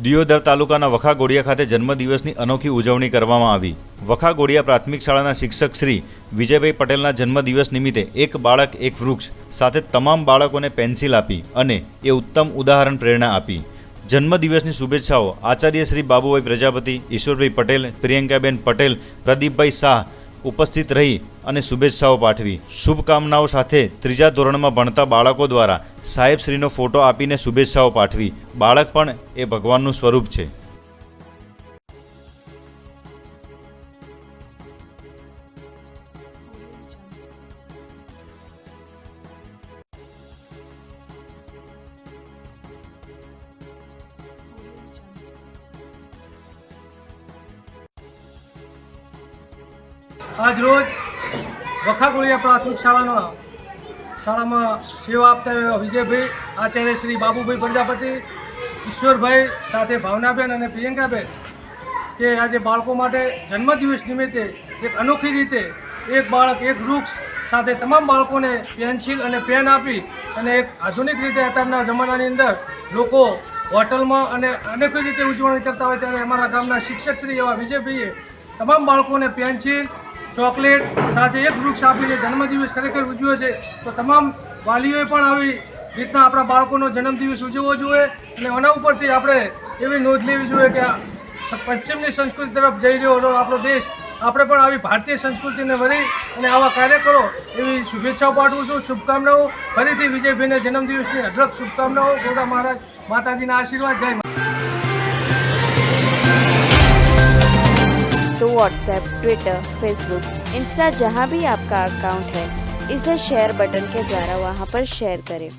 દિયોદર તાલુકાના વખાગોડિયા ખાતે જન્મદિવસની અનોખી ઉજવણી કરવામાં આવી। વખાગોડિયા પ્રાથમિક શાળાના શિક્ષક શ્રી વિજયભાઈ પટેલના જન્મદિવસ નિમિત્તે એક બાળક એક વૃક્ષ સાથે તમામ બાળકોને પેન્સિલ આપી અને એ ઉત્તમ ઉદાહરણ પ્રેરણા આપી। જન્મદિવસની શુભેચ્છાઓ આચાર્ય શ્રી બાબુભાઈ પ્રજાપતિ, ઈશ્વરભાઈ પટેલ, પ્રિયંકાબેન પટેલ, પ્રદીપભાઈ શાહ ઉપસ્થિત રહી અને શુભેચ્છાઓ પાઠવી। શુભકામનાઓ સાથે ત્રીજા ધોરણમાં ભણતા બાળકો દ્વારા સાહેબશ્રીનો ફોટો આપીને શુભેચ્છાઓ પાઠવી। બાળક પણ એ ભગવાનનું સ્વરૂપ છે। आज रोज वखागोडिया प्राथमिक शाला में सेवा आपता विजयभाई, आचार्य श्री बाबुभाई प्रजापति, ईश्वरभाई साथे भावनाबेन और प्रियंकाबेन के आज बाळको माटे जन्मदिवस निमित्ते एक अनोखी रीते एक बाळक एक वृक्ष साथे तमाम बाळकोने पेन्सिल और पेन आपी अने एक आधुनिक रीते अत्याરના जमानानी अंदर लोको होटलमां अने अनेक रीते उजवणी करता होय त्यारे अमारा गामना शिक्षक श्री एवा विजयभाईए तमाम बाळकोने पेन्सिल, चॉकलेट साथ एक वृक्ष आपीने जन्मदिवस खरेखर उजव्यो छे। तो तमाम वालीओए पण आवी रीतना आपणा बाळकोनो जन्मदिवस उजवવો જોઈએ અને આના ઉપરથી આપણે એવી નોંધ લેવી જોઈએ કે પશ્ચિમની સંસ્કૃતિ તરફ જઈ રહ્યો આપણો દેશ, આપણે પણ આવી ભારતીય સંસ્કૃતિને વરી અને આવા કાર્ય કરો એવી શુભેચ્છાઓ પાઠવું છું। શુભકામનાઓ ફરીથી વિજયભાઈને જન્મદિવસની અઢળક શુભકામનાઓ। ગોડા મહારાજ માતાજીના આશીર્વાદ। જય तो व्हाट्सएप, ट्विटर, फेसबुक, इंस्टा जहाँ भी आपका अकाउंट है, इसे शेयर बटन के द्वारा वहाँ पर शेयर करें।